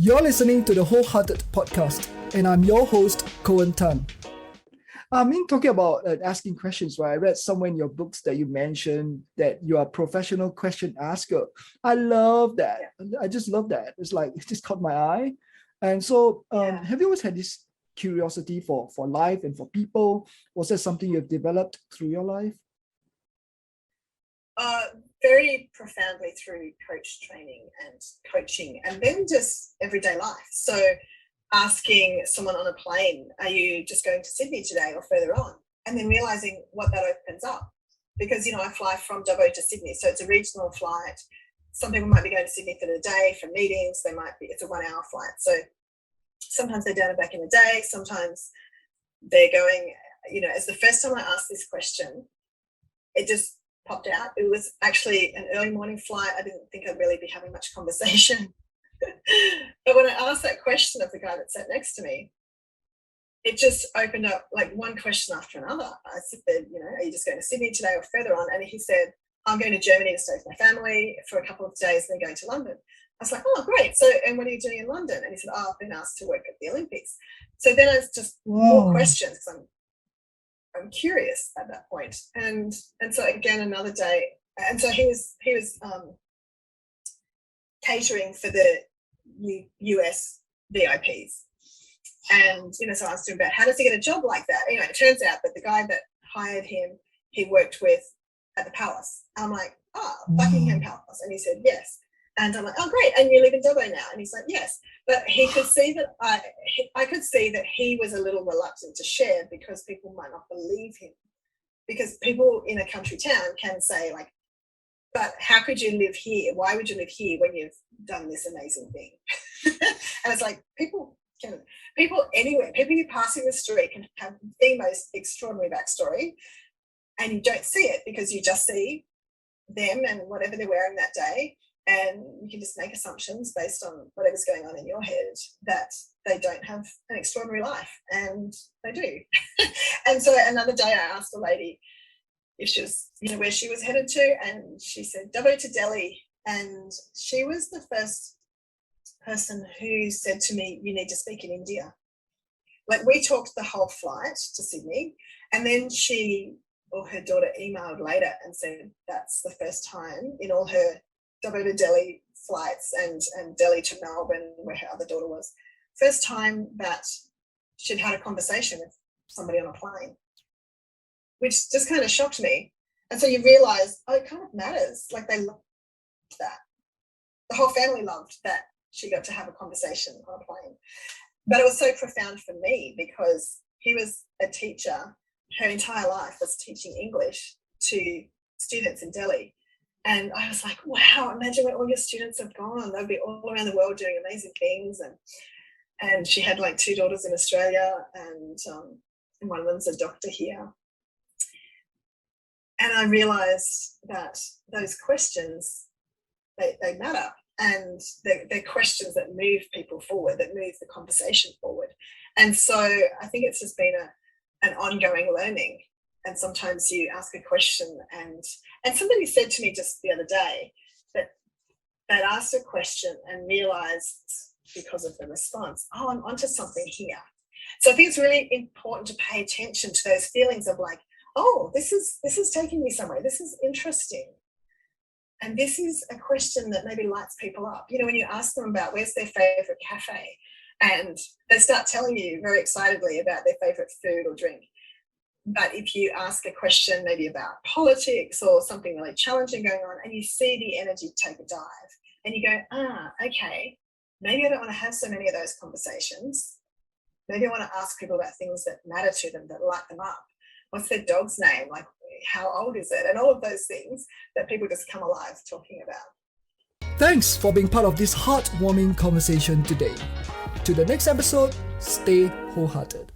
You're listening to the Wholehearted Podcast, and I'm your host, Cohen Tan. Talking about asking questions, right? I read somewhere in your books that you mentioned that you are a professional question asker. I love that. I just love that. It's like, it just caught my eye. And so, have you always had this curiosity for life and for people? Was that something you've developed through your life? Very profoundly through coach training and coaching, and then just everyday life. So asking someone on a plane, are you just going to Sydney today or further on? And then realizing what that opens up. Because, I fly from Dubbo to Sydney, so it's a regional flight. Some people might be going to Sydney for the day, for meetings. It's a 1 hour flight. So sometimes they're down and back in the day. Sometimes they're going, as the first time I asked this question, it just popped out. It was actually an early morning flight. I didn't think I'd really be having much conversation. But when I asked that question of the guy that sat next to me, it just opened up like one question after another. I said, are you just going to Sydney today or further on? And he said, I'm going to Germany to stay with my family for a couple of days and then going to London. I was like, oh, great. So, and what are you doing in London? And he said, I've been asked to work at the Olympics. So then it's just more questions because I'm curious at that point. And so again, another day. And so he was catering for the US VIPs. And, so I asked him about how does he get a job like that? Anyway, it turns out that the guy that hired him, he worked with at the Palace. I'm like, Buckingham Palace. And he said, yes. And I'm like, oh, great. And you live in Dubbo now? And he's like, yes. But he could see that I could see that he was a little reluctant to share because people might not believe him. Because people in a country town can say, like, but how could you live here? Why would you live here when you've done this amazing thing? And it's like people anywhere, people you passing the street can have the most extraordinary backstory, and you don't see it because you just see them and whatever they're wearing that day. And you can just make assumptions based on whatever's going on in your head that they don't have an extraordinary life, and they do. And so another day I asked a lady if she was, where she was headed to, and she said Dubbo to Delhi. And she was the first person who said to me, you need to speak in India. Like, we talked the whole flight to Sydney, and then she or her daughter emailed later and said that's the first time in all her Dubbo to Delhi flights and Delhi to Melbourne, where her other daughter was, first time that she'd had a conversation with somebody on a plane, which just kind of shocked me. And so you realise, it kind of matters. Like, they loved that. The whole family loved that she got to have a conversation on a plane. But it was so profound for me because he was a teacher. Her entire life was teaching English to students in Delhi. And I was like, wow, imagine where all your students have gone. They'll be all around the world doing amazing things. And she had like 2 daughters in Australia, and one of them's a doctor here. And I realised that those questions, they matter. And they're questions that move people forward, that move the conversation forward. And so I think it's just been an ongoing learning. And sometimes you ask a question, and somebody said to me just the other day that they'd asked a question and realised because of the response, I'm onto something here. So I think it's really important to pay attention to those feelings of like, this is taking me somewhere. This is interesting. And this is a question that maybe lights people up. When you ask them about where's their favourite cafe, and they start telling you very excitedly about their favourite food or drink. But if you ask a question maybe about politics or something really challenging going on, and you see the energy take a dive, and you go, okay, maybe I don't want to have so many of those conversations. Maybe I want to ask people about things that matter to them, that light them up. What's their dog's name? Like, how old is it? And all of those things that people just come alive talking about. Thanks for being part of this heartwarming conversation today. To the next episode, stay wholehearted.